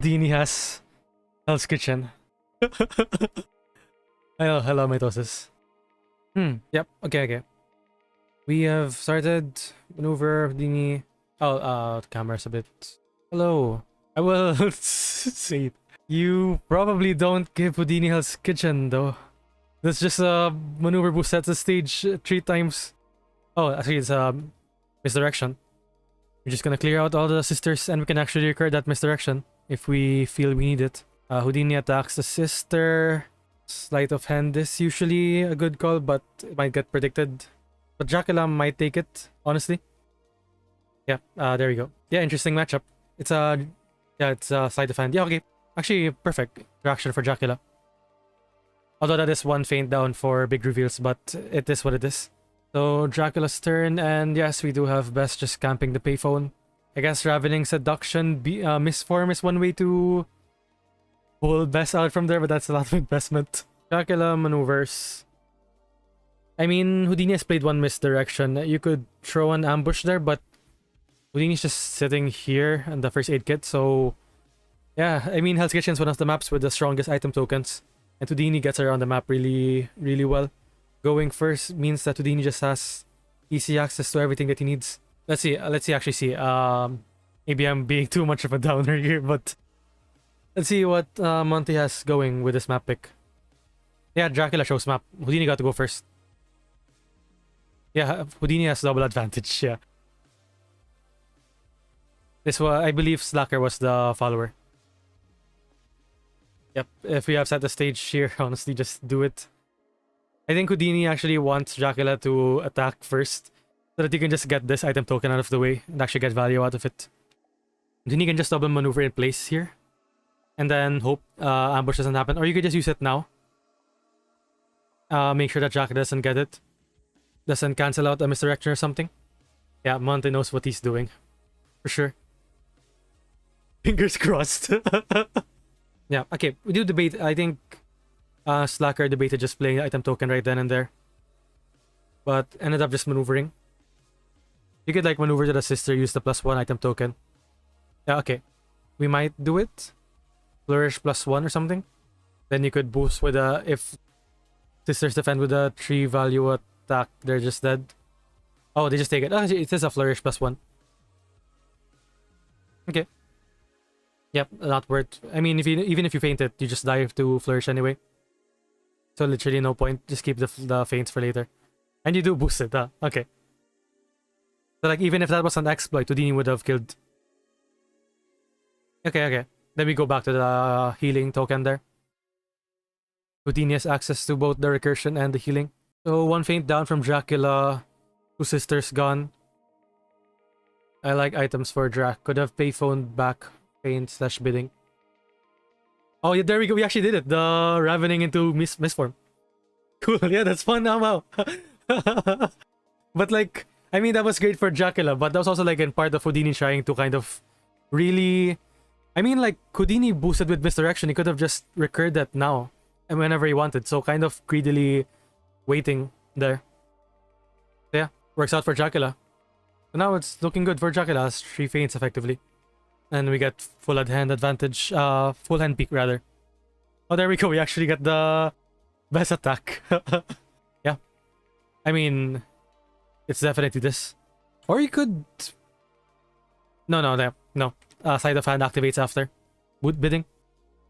Houdini has Hell's Kitchen. Hello, mitosis. Yep, okay. We have started maneuver Houdini. Oh, the camera's a bit... Hello. I will say, you probably don't give Houdini Hell's Kitchen, though. That's just a maneuver boost at the stage 3 times. Oh, actually, it's misdirection. We're just gonna clear out all the sisters, and we can actually recur that misdirection if we feel we need it. Houdini attacks the sister. Sleight of hand is usually a good call, but it might get predicted. But Dracula might take it, honestly. Yeah, there we go. Yeah, interesting matchup. It's a sleight of hand. Yeah, okay. Actually, perfect reaction for Dracula. Although that is one feint down for big reveals, but it is what it is. So Dracula's turn, and yes, we do have Bess just camping the payphone. I guess Ravening Seduction misform is one way to pull Bess out from there, but that's a lot of investment. Dracula maneuvers. I mean, Houdini has played one misdirection. You could throw an ambush there, but Houdini's just sitting here on the first aid kit, so... Yeah, I mean, Hell's Kitchen is one of the maps with the strongest item tokens, and Houdini gets around the map really, really well. Going first means that Houdini just has easy access to everything that he needs. Let's see, actually see. Maybe I'm being too much of a downer here, but... Let's see what Monte has going with this map pick. Yeah, Dracula shows map. Houdini got to go first. Yeah, Houdini has double advantage, yeah. This was, I believe Slacker was the follower. Yep, if we have set the stage here, honestly, just do it. I think Houdini actually wants Dracula to attack first, so that he can just get this item token out of the way and actually get value out of it. Houdini can just double maneuver in place here, and then hope ambush doesn't happen. Or you could just use it now. Make sure that Dracula doesn't get it. Doesn't cancel out a misdirection or something. Yeah, Monte knows what he's doing. For sure. Fingers crossed. Yeah, okay. We do debate. I think Slacker debated just playing the item token right then and there. But ended up just maneuvering. You could like maneuver to the sister, use the +1 item token. Yeah, okay. We might do it. Flourish +1 or something. Then you could boost with a... If sisters defend with a 3 value attack, they're just dead. Oh, they just take it. Oh, it is a flourish +1. Okay. Yep, not worth. I mean, even if you faint it, you just die to flourish anyway. So literally no point. Just keep the feints for later. And you do boost it, huh? Okay. So like even if that was an exploit, Houdini would have killed. Okay. Then we go back to the healing token there. Houdini has access to both the recursion and the healing. So 1 feint down from Dracula. 2 sisters gone. I like items for Drac. Could have payphone back. Feint/bidding. Oh yeah, there we go. We actually did it. The ravening into misform. Cool. Yeah, that's fun now. Wow. But like, I mean, that was great for Dracula, but that was also like in part of Houdini trying to kind of really... I mean, like, Houdini boosted with misdirection. He could have just recurred that now and whenever he wanted. So kind of greedily waiting there. So yeah, works out for Dracula. So now it's looking good for Dracula. Has 3 feints effectively. And we get full hand advantage, full hand peak rather. Oh, there we go. We actually get the best attack. Yeah. I mean, it's definitely this. Or you could... No. Sleight of hand activates after. Bidding.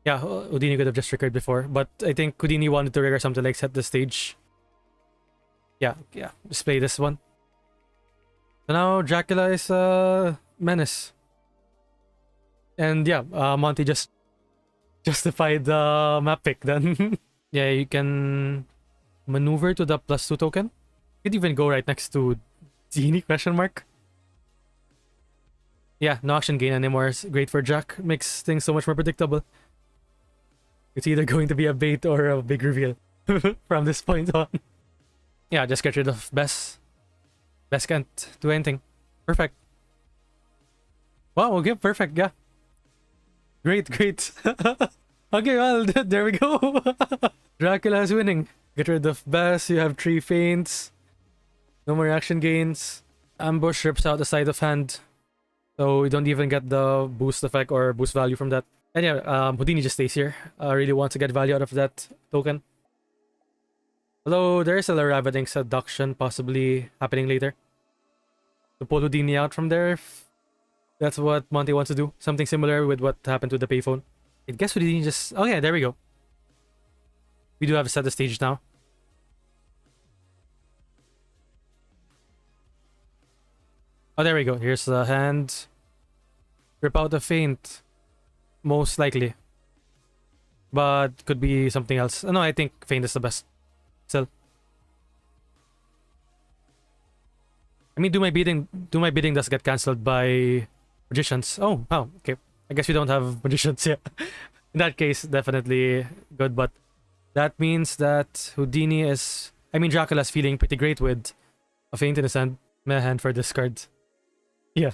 Yeah, Houdini could have just recurred before. But I think Houdini wanted to recur something like set the stage. Yeah. Just play this one. So now Dracula is a menace. And yeah, Monte just justified the map pick then. Yeah, you can maneuver to the +2 token. You could even go right next to Genie ? Yeah, no action gain anymore. It's great for Jack. Makes things so much more predictable. It's either going to be a bait or a big reveal from this point on. Yeah, just get rid of Bess. Bess can't do anything. Perfect. Wow, okay, perfect, yeah. Great. Okay, well, there we go. Dracula is winning. Get rid of Bess, you have 3 feints. No more action gains. Ambush rips out the sleight of hand. So we don't even get the boost effect or boost value from that. And yeah, Houdini just stays here. Really wants to get value out of that token. Although there is a ravening seduction possibly happening later. To pull Houdini out from there, if that's what Monte wants to do. Something similar with what happened to the payphone. I guess Houdini just... Oh yeah, there we go. We do have to set the stage now. Oh, there we go. Here's the hand. Rip out the feint. Most likely. But could be something else. No, I think feint is the best. Still. I mean, do my bidding does get cancelled by magicians. Oh, wow, okay. I guess we don't have magicians yet. In that case, definitely good, but that means that Houdini is... I mean, Dracula's feeling pretty great with a feint in his hand. My hand for this card. Yeah.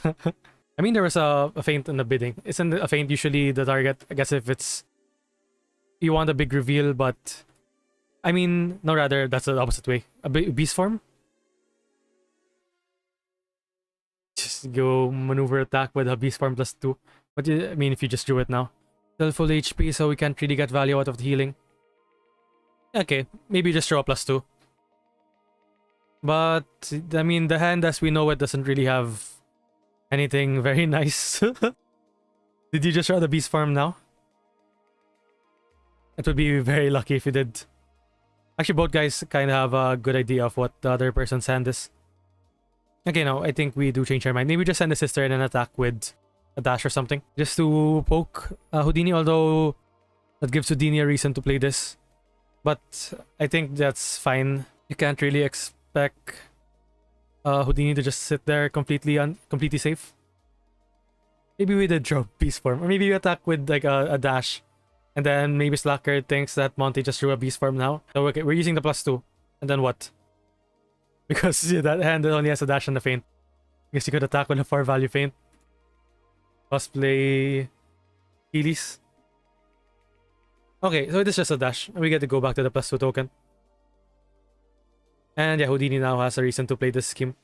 I mean, there was a feint in the bidding. Isn't a feint usually the target? I guess if it's... You want a big reveal, but... I mean, no, rather, that's the opposite way. A beast form? Just go maneuver attack with a beast form +2. But I mean, if you just drew it now. Still full HP, so we can't really get value out of the healing. Okay, maybe just throw a +2. But, I mean, the hand as we know it doesn't really have anything very nice. Did you just draw the beast form now? It would be very lucky if you did. Actually, both guys kind of have a good idea of what the other person's hand is. Okay, no, I think we do change our mind. Maybe just send the sister in and attack with a dash or something. Just to poke Houdini, although that gives Houdini a reason to play this. But I think that's fine. You can't really expect Houdini to just sit there completely safe. Maybe we did draw beast form. Or maybe we attack with like a dash. And then maybe Slacker thinks that Monte just drew a beast form now. So okay, we're using the +2. And then what? Because yeah, that hand only has a dash and a feint. I guess you could attack with a 4 value feint. Cosplay Heelys. Okay, so it is just a dash. We get to go back to the +2 token. And yeah, Houdini now has a reason to play this scheme.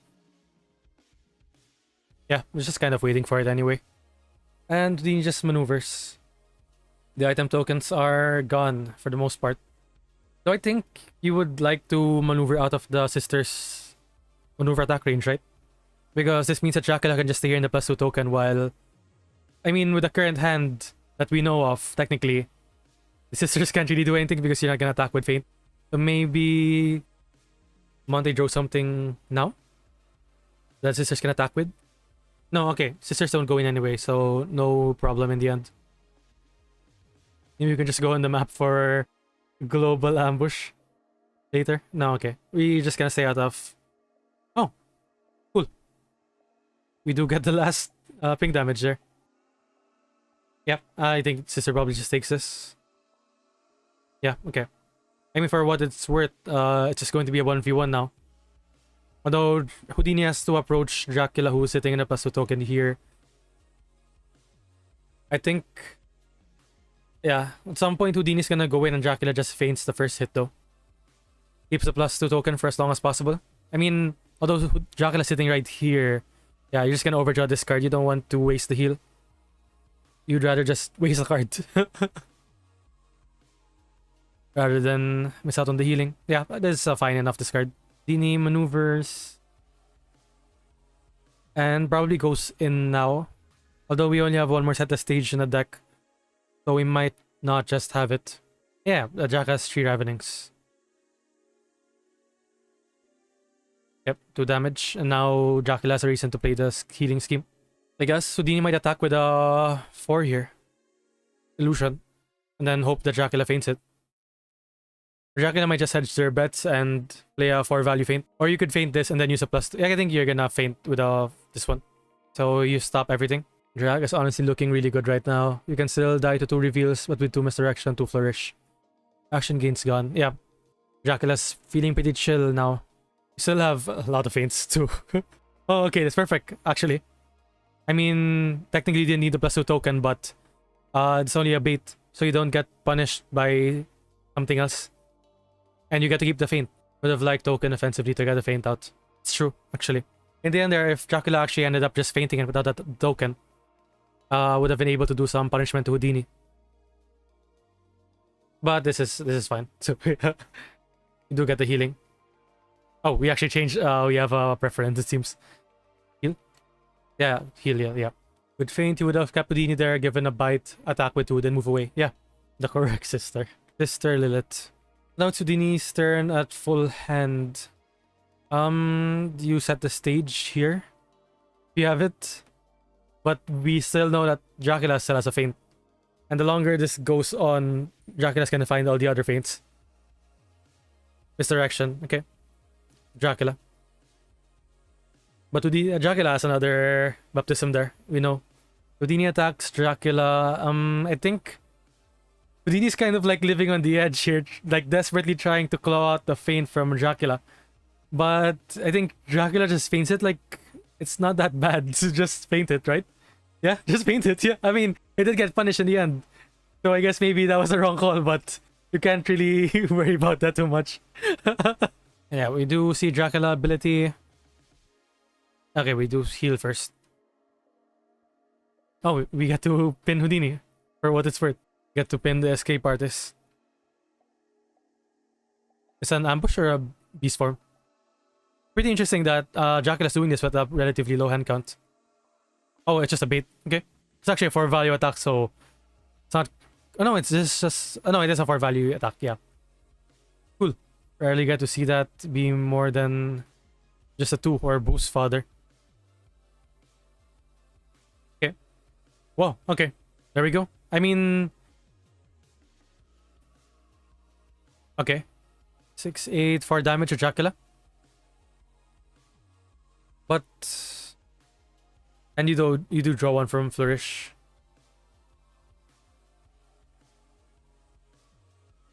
Yeah, we're just kind of waiting for it anyway. And Houdini just maneuvers. The item tokens are gone for the most part. So I think you would like to maneuver out of the sister's maneuver attack range, right? Because this means that Dracula can just stay here in the +2 token while... I mean, with the current hand that we know of, technically, the sisters can't really do anything because you're not gonna attack with feint. So maybe... Monte draw something now? That sisters can attack with? No, okay. Sisters don't go in anyway, so no problem in the end. Maybe we can just go on the map for global ambush later. No, okay. We just gonna stay out of... Oh, cool. We do get the last ping damage there. Yep, I think sister probably just takes this. Yeah, okay. I mean, for what it's worth, it's just going to be a 1v1 now. Although Houdini has to approach Dracula, who's sitting in a +2 token here. I think... Yeah, at some point Houdini's gonna go in and Dracula just feints the first hit though. Keeps the +2 token for as long as possible. I mean, although Dracula's sitting right here, yeah, you're just gonna overdraw this card. You don't want to waste the heal. You'd rather just waste a card. Rather than miss out on the healing. Yeah, this is fine enough, this card. Houdini maneuvers. And probably goes in now. Although we only have one more set of stage in the deck. So we might not just have it. Yeah, the Jack has 3 Ravenings. Yep, 2 damage. And now Dracula has a reason to play the healing scheme. I guess Houdini might attack with a 4 here. Illusion. And then hope that Dracula feints it. Dracula might just hedge their bets and play a 4 value feint. Or you could feint this and then use a +2. Yeah, I think you're gonna feint with this one. So you stop everything. Drag is honestly looking really good right now. You can still die to 2 reveals, but with 2 misdirection, 2 flourish. Action gains gone. Yeah. Dracula's feeling pretty chill now. You still have a lot of feints too. Oh, okay, that's perfect, actually. I mean, technically you didn't need the +2 token, but it's only a bait, so you don't get punished by something else. And you get to keep the feint. Would have liked token offensively to get the feint out. It's true, actually. In the end there, if Dracula actually ended up just feinting it without that token, would have been able to do some punishment to Houdini. But this is fine. So we do get the healing. Oh, we actually changed. We have a preference. It seems. Heal. Yeah, heal. Yeah, yeah. With feint, you would have kept Houdini there, given a bite, attack with 2, then move away. Yeah, the correct sister. Sister Lilith. Now it's Houdini's turn at full hand. You set the stage here. You have it. But we still know that Dracula still has a feint. And the longer this goes on, Dracula's gonna find all the other feints. Misdirection. Okay. Dracula. But Dracula has another baptism there. We know. Houdini attacks Dracula. I think Houdini's kind of like living on the edge here, like desperately trying to claw out the feint from Dracula. But I think Dracula just feints it. Like, it's not that bad to just feint it, right? Yeah, just feint it. Yeah, I mean, it did get punished in the end. So I guess maybe that was the wrong call, but you can't really worry about that too much. Yeah, we do see Dracula ability. Okay, we do heal first. Oh, we get to pin Houdini for what it's worth. Get to pin the escape artist. It's an ambush or a beast form? Pretty interesting that Dracula's doing this with a relatively low hand count. Oh, it's just a bait. Okay. It's actually a 4 value attack, so it's not. Oh no, it's just. Oh no, it is a 4 value attack. Yeah. Cool. Rarely get to see that be more than just a 2 or boost fodder. Okay. Whoa. Okay. There we go. I mean. Okay. 6/8 for damage to Dracula. But. And you do draw 1 from Flourish.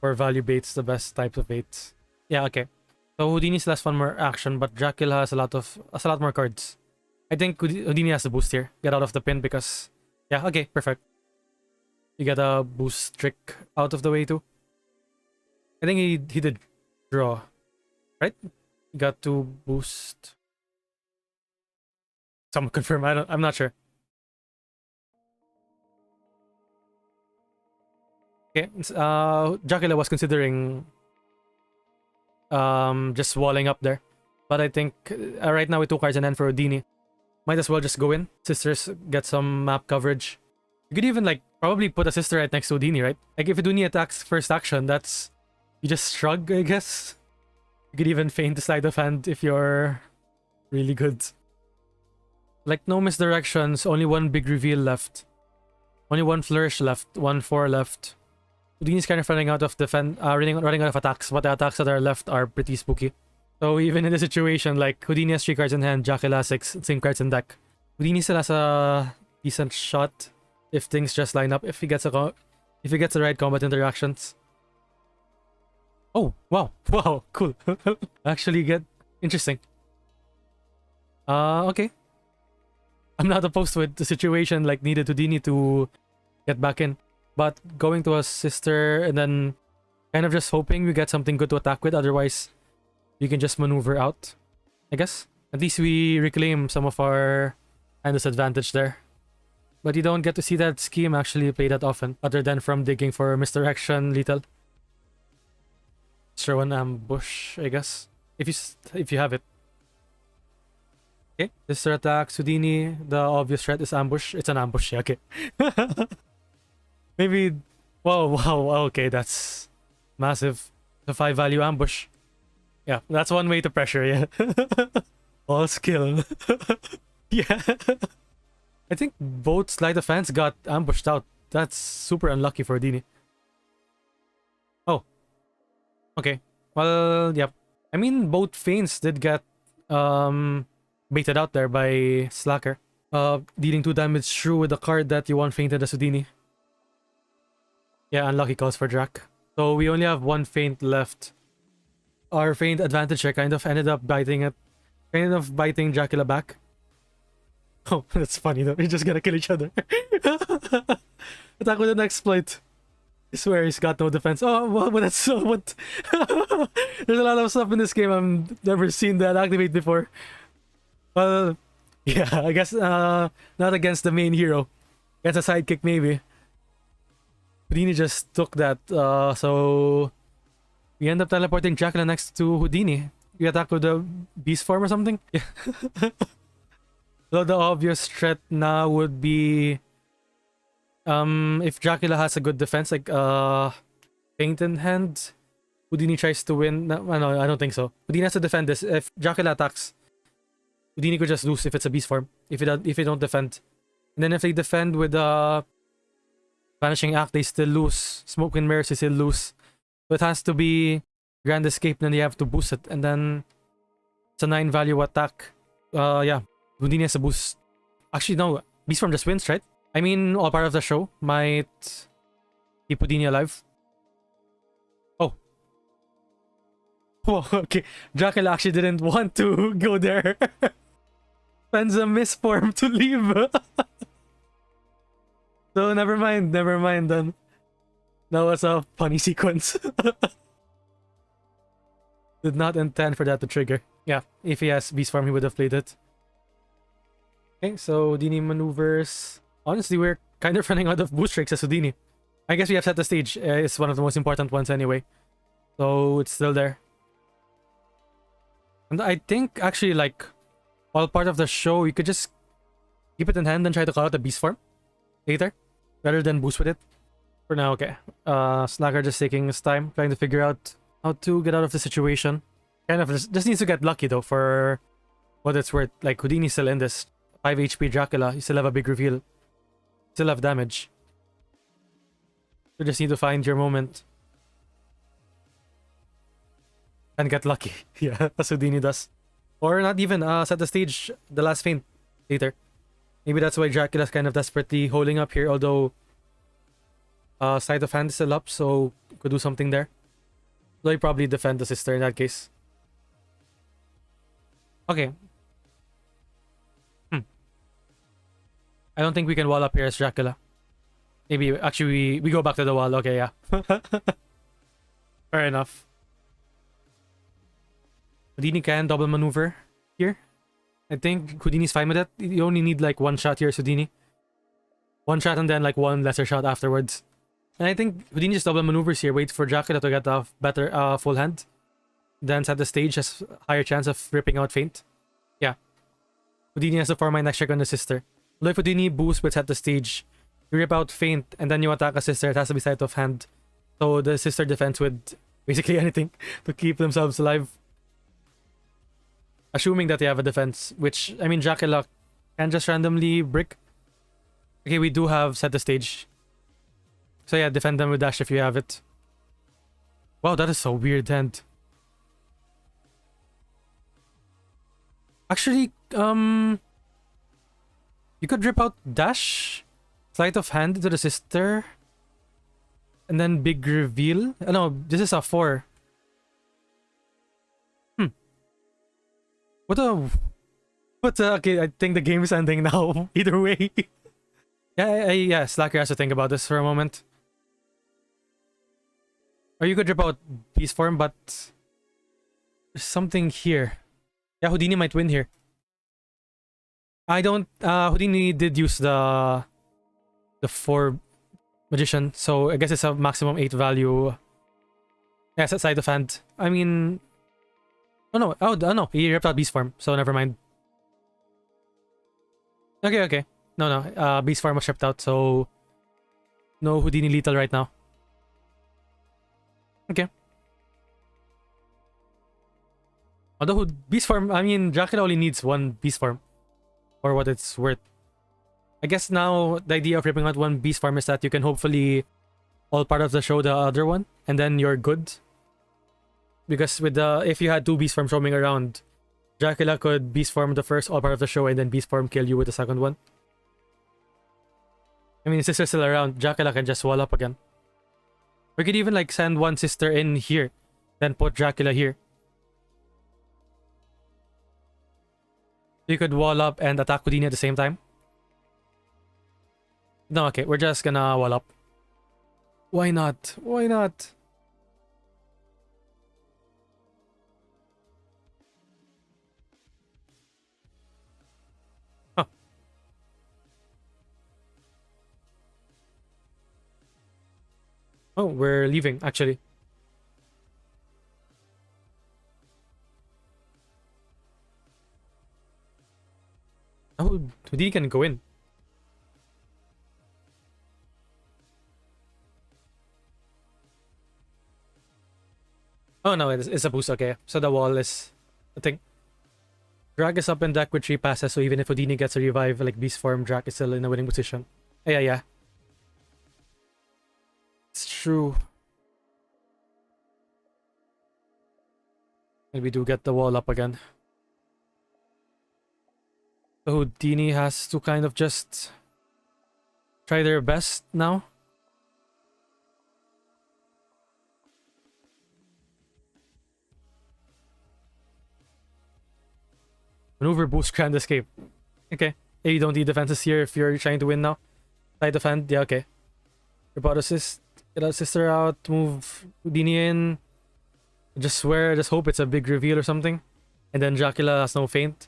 Or value bait's the best type of bait. Yeah, okay. So Houdini still has 1 more action, but Dracula has a lot more cards. I think Houdini has a boost here. Get out of the pin because yeah, okay, perfect. You get a boost trick out of the way too. I think he did draw. Right? He got to boost. Someone confirm. I'm not sure. Okay. Dracula was considering just walling up there. But I think right now with 2 cards in hand for Houdini, might as well just go in. Sisters get some map coverage. You could even like probably put a sister right next to Houdini, right? Like if Houdini attacks first action, that's you just shrug, I guess. You could even feint the sleight of hand if you're really good. Like no misdirections, only 1 big reveal left. Only 1 flourish left, 1 4 left. Houdini's kind of running out of running out of attacks, but the attacks that are left are pretty spooky. So even in this situation, like Houdini has 3 cards in hand, Dracula has 6, same cards in deck. Houdini still has a decent shot if things just line up. If he gets the right combat interactions. Oh wow, wow, cool. Actually, get interesting. Okay. I'm not opposed to it. The situation like needed Houdini to get back in. But going to a sister and then kind of just hoping we get something good to attack with. Otherwise, you can just maneuver out, I guess. At least we reclaim some of our disadvantage there. But you don't get to see that scheme actually play that often, other than from digging for misdirection lethal. Throw an ambush, I guess. If you have it. Okay, sister attacks Houdini. The obvious threat is ambush. It's an ambush, yeah, okay. Maybe. Whoa, wow, okay, that's massive. The 5 value ambush. Yeah, that's one way to pressure, yeah. All skill. Yeah. I think both sleight of hands got ambushed out. That's super unlucky for Houdini. Oh. Okay. Well, yep. I mean, both feints did get baited out there by Slacker. Dealing 2 damage through with a card that you want feinted as Houdini. Yeah, unlucky calls for Drac. So we only have 1 feint left. Our feint advantage here kind of ended up biting it. Kind of biting Dracula back. Oh, that's funny though. We're just gonna kill each other. Attack with an exploit. I swear he's got no defense. Oh, what? That's so what? There's a lot of stuff in this game I've never seen that activate before. Well, yeah, I guess not against the main hero. Against a sidekick maybe. Houdini just took that. So we end up teleporting Dracula next to Houdini. We attack with the beast form or something. Yeah. So the obvious threat now would be if Dracula has a good defense, like Paint in hand, Houdini tries to win. No, I don't think so. Houdini has to defend this. If Dracula attacks, Houdini could just lose if it's a beast form. If they don't defend, and then if they defend with Vanishing Act, they still lose. Smoke and Mirrors, they still lose. So it has to be Grand Escape. Then you have to boost it, and then it's a 9 value attack. Yeah, Houdini has a boost. Actually, no, beast form just wins, right? I mean, all part of the show might keep Houdini alive. Oh. Whoa, okay. Dracula actually didn't want to go there. Spends a misform to leave. So never mind then. That was a funny sequence. Did not intend for that to trigger. Yeah, if he has beast form, he would have played it. Okay, so Houdini maneuvers. Honestly, we're kind of running out of boost tricks as Houdini. I guess we have set the stage. It's one of the most important ones anyway. So it's still there. And I think actually, like, while part of the show, you could just keep it in hand and try to call out the beast form later, rather than boost with it. For now, okay. Slacker just taking his time, trying to figure out how to get out of the situation. Kind of just needs to get lucky though, for what it's worth. Like, Houdini's still in this. 5 HP Dracula, you still have a big reveal. Still have damage. You just need to find your moment. And get lucky. Yeah, that's what Houdini does. Or not even set the stage, the last feint later. Maybe that's why Dracula's kind of desperately holding up here, although sleight of hand is still up, so could do something there. Though he probably defend the sister in that case. Okay. I don't think we can wall up here as Dracula. Maybe actually we go back to the wall. Okay, yeah. Fair enough. Houdini can double maneuver here. I think Houdini's fine with it. You only need like one shot here, Houdini. One shot and then like one lesser shot afterwards. And I think Houdini just double maneuvers here. Wait for Dracula to get a better full hand. Then set the stage, has higher chance of ripping out feint. Yeah. Houdini has a 4 next check on the sister. Although if Houdini boosts with set the stage, you rip out feint and then you attack a sister, it has to be sleight of hand. So the sister defends with basically anything to keep themselves alive. Assuming that they have a defense, which, I mean, Dracula can just randomly brick. Okay, we do have set the stage. So yeah, defend them with dash if you have it. Wow, that is so weird hand. Actually, you could rip out dash, sleight of hand to the sister, and then big reveal. Oh, no, this is a 4. Okay, I think the game is ending now. Either way. Yeah, Slacker has to think about this for a moment. Or you could rip out beast form, but there's something here. Yeah, Houdini might win here. I don't. Houdini did use the 4 magician, so I guess it's a maximum 8 value. Yeah, sleight of hand. I mean, oh no, he ripped out beast form, so never mind. Okay. No. Beast form was ripped out, so no Houdini lethal right now. Okay. Although beast form, I mean, Dracula only needs 1 beast form for what it's worth. I guess now the idea of ripping out 1 beast form is that you can hopefully all part of the show the other one, and then you're good. Because with if you had 2 beast forms roaming around, Dracula could beast form the first all part of the show and then beast form kill you with the second one. I mean, sister's still around, Dracula can just wall up again. We could even like send 1 sister in here, then put Dracula here. You could wall up and attack Houdini at the same time. No, okay, we're just gonna wall up. Why not? Why not? Huh. Oh, we're leaving, actually. Oh, Houdini can go in. Oh, no, it's a boost. Okay, so the wall is a thing. Drag is up in deck with 3 passes, so even if Houdini gets a revive, like beast form, Drag is still in a winning position. Yeah, yeah. It's true. And we do get the wall up again. So Houdini has to kind of just try their best now. Maneuver, boost, grand escape. Okay. Hey, you don't need defenses here if you're trying to win now. Side defend, yeah, okay. Robot assist, get our sister out, move Houdini in. Just swear, just hope it's a big reveal or something. And then Dracula has no feint.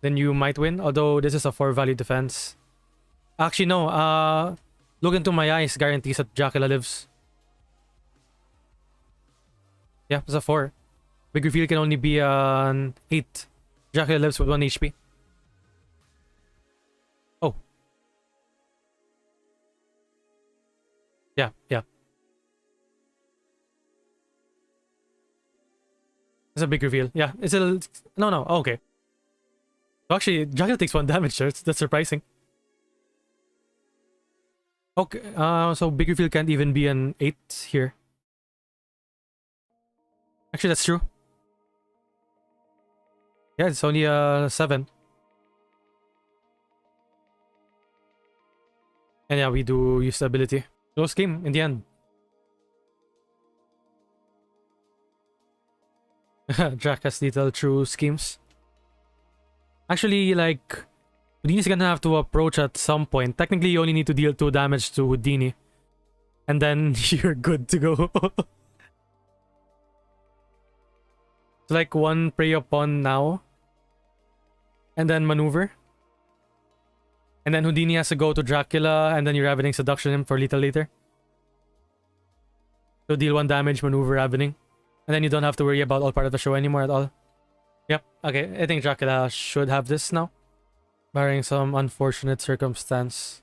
Then you might win, although this is a 4 value defense. Actually, no, look into my eyes guarantees that Dracula lives. Yeah, it's a 4. Big reveal can only be an 8. Dracula lives with 1 HP. Oh. Yeah, yeah. It's a big reveal. Yeah, it's a... No, no, okay. Actually, Dracula takes 1 damage, so that's surprising. Okay, so big reveal can't even be an 8 here. Actually, that's true. Yeah, it's only a 7. And yeah, we do use the ability. Close game in the end. Drac has little true schemes. Actually, like, Houdini's gonna have to approach at some point. Technically, you only need to deal 2 damage to Houdini. And then you're good to go. It's like 1 prey upon now. And then maneuver. And then Houdini has to go to Dracula, and then you're Ravening Seduction him for lethal later. So deal 1 damage, maneuver, Ravening. And then you don't have to worry about all part of the show anymore at all. Yep, okay, I think Dracula should have this now. Barring some unfortunate circumstance.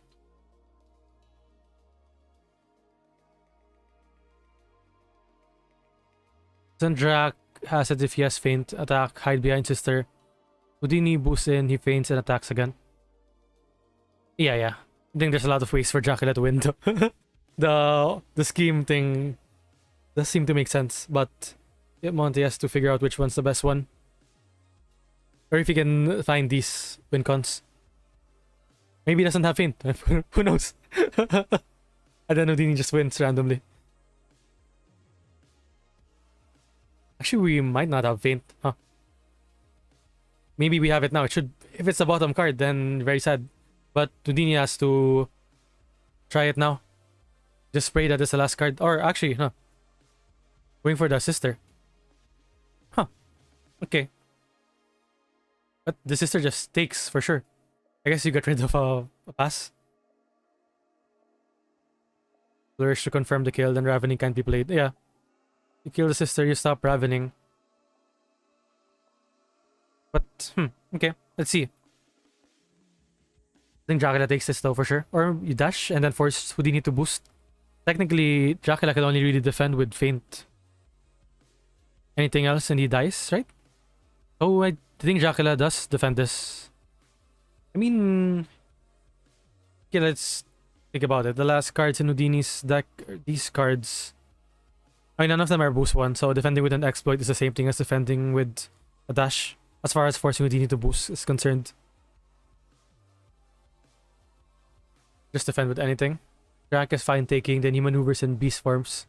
Then Drac has it if he has feint, attack, hide behind sister. Houdini boosts in, he feints and attacks again. Yeah, yeah. I think there's a lot of ways for Dracula to win though. The scheme thing does seem to make sense, but yeah, Monte has to figure out which one's the best one. Or if he can find these win cons. Maybe he doesn't have feint. Who knows? And then Houdini just wins randomly. Actually, we might not have feint, huh? Maybe we have it now. It should... If it's the bottom card, then very sad. But Houdini has to try it now. Just pray that it's the last card. Or actually, huh? Going for the sister. Huh. Okay. But the sister just takes for sure. I guess you got rid of a pass. Flourish to confirm the kill, then Ravening can't be played. Yeah. You kill the sister, you stop Ravening. But, okay. Let's see. I think Dracula takes this though for sure. Or you dash and then force Houdini to boost. Technically, Dracula can only really defend with feint. Anything else and he dies, right? Oh, I think Dracula does defend this. I mean... Okay, let's think about it. The last cards in Houdini's deck are these cards. I mean, none of them are boost 1, so defending with an exploit is the same thing as defending with a dash. As far as forcing Houdini to boost is concerned. Just defend with anything. Drac is fine taking, then he maneuvers in beast forms.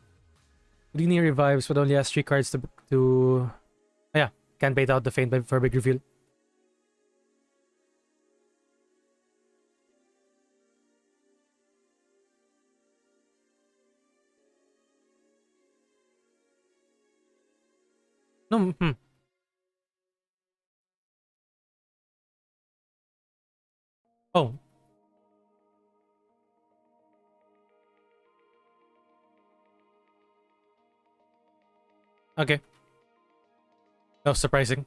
Houdini revives, but only has 3 cards to oh yeah, can bait out the feint for a big reveal. No, Oh. Okay. That was surprising.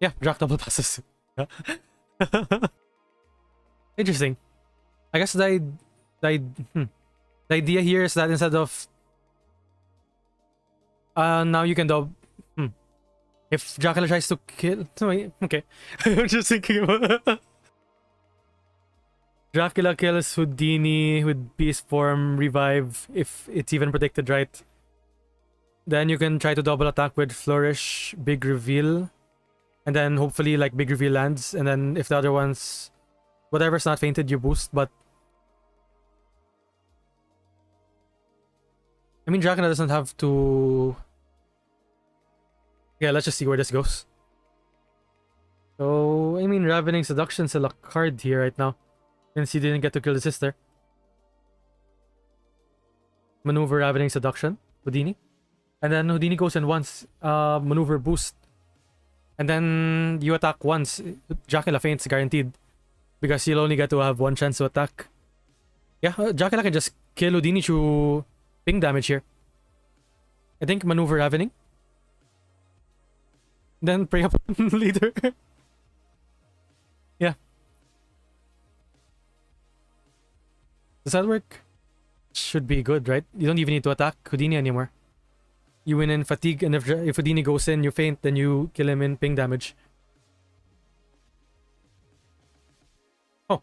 Yeah, Drac double passes. Yeah. Interesting. I guess the, hmm, the idea here is that instead of now you can double. If Dracula tries to kill, no, wait, okay. I'm just thinking about Dracula kills Houdini with beast form revive if it's even predicted right. Then you can try to double attack with flourish, big reveal, and then hopefully like big reveal lands. And then if the other ones, whatever's not fainted, you boost. But I mean, Dracula doesn't have to. Yeah, let's just see where this goes. So I mean, Ravening Seduction's a card here right now, since he didn't get to kill the sister. Maneuver Ravening Seduction, Houdini. And then Houdini goes in once, maneuver boost. And then you attack once. Dracula faints guaranteed. Because you'll only get to have one chance to attack. Yeah, Dracula can just kill Houdini through ping damage here. I think maneuver Ravening. Then prey upon leader. Yeah. Does that work? Should be good, right? You don't even need to attack Houdini anymore. You win in fatigue, and if Houdini goes in, you faint, then you kill him in ping damage. Oh.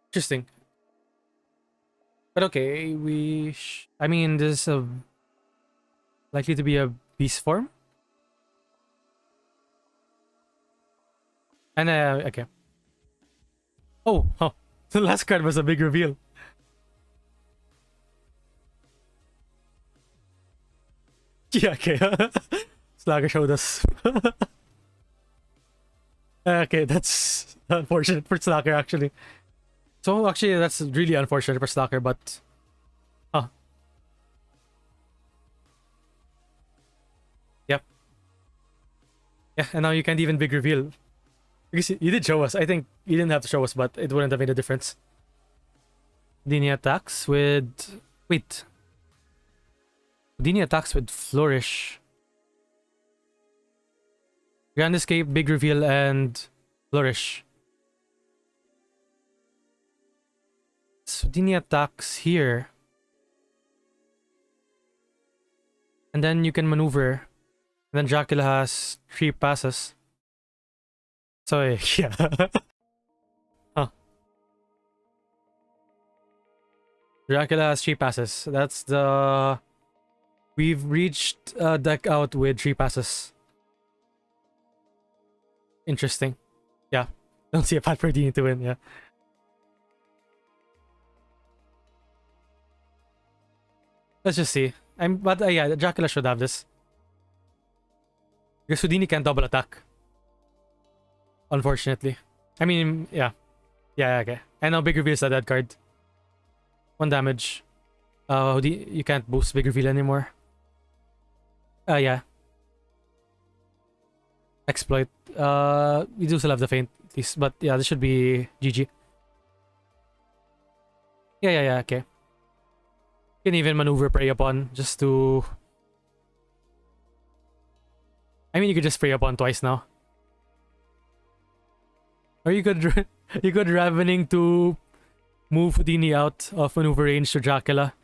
Interesting. But okay, I mean, this is likely to be a beast form. And, okay. Oh. The last card was a big reveal. Yeah, okay. Slacker showed us. Okay, that's unfortunate for Slacker, actually. So, actually, that's really unfortunate for Slacker, but... Huh. Yep. Yeah, and now you can't even big reveal. Because you did show us. I think you didn't have to show us, but it wouldn't have made a difference. Houdini attacks with... Wait. Houdini attacks with Flourish. Grand Escape, Big Reveal, and Flourish. So Houdini attacks here. And then you can maneuver. And then Dracula has 3 passes. So, yeah. Huh. Dracula has 3 passes. That's the... We've reached a deck out with 3 passes. Interesting. Yeah. Don't see a path for Houdini to win, yeah. Let's just see. But yeah, Dracula should have this. Because Houdini can't double attack. Unfortunately. I mean, yeah. Yeah, okay. And now Big Reveal is a dead card. 1 damage. Houdini, you can't boost Big Reveal anymore. Yeah. Exploit. You do still have the feint, at least. But yeah, this should be GG. Yeah, okay. You can even maneuver Prey Upon just to... I mean, you could just Prey Upon twice now. Or you could... you could Ravening to move Houdini out of maneuver range to Dracula.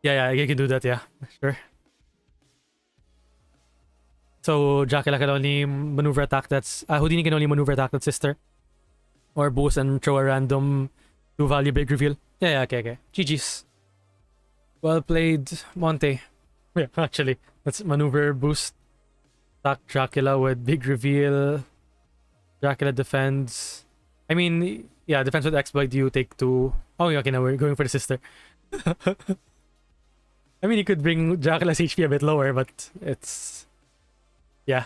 Yeah, you can do that, yeah. Sure. So Dracula can only maneuver attack that's... Houdini can only maneuver attack that's sister. Or boost and throw a random 2 value big reveal. Yeah, okay. GG's. Well played, Monte. Yeah, actually. Let's maneuver boost. Attack Dracula with big reveal. Dracula defends. I mean, yeah, defense with exploit, you take 2. Oh, okay, now we're going for the sister. I mean, you could bring Dracula's HP a bit lower, but it's... Yeah.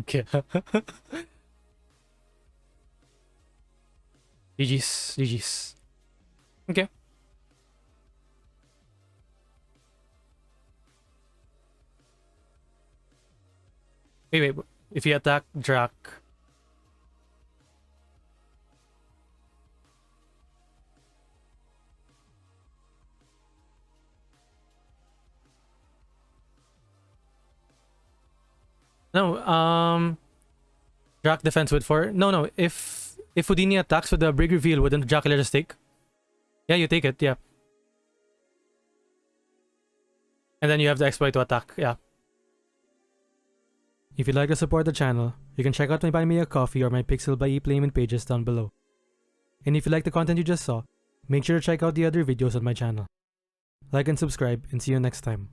Okay. GG's. GG's. Okay. Wait. If you attack Drac. No, Drac defense with 4. No. If Houdini attacks with the brig reveal, wouldn't Dracula just take? Yeah, you take it, yeah. And then you have the exploit to attack, yeah. If you'd like to support the channel, you can check out my Buy Me a Coffee or my Pixel by ePlayment pages down below. And if you like the content you just saw, make sure to check out the other videos on my channel. Like and subscribe, and see you next time.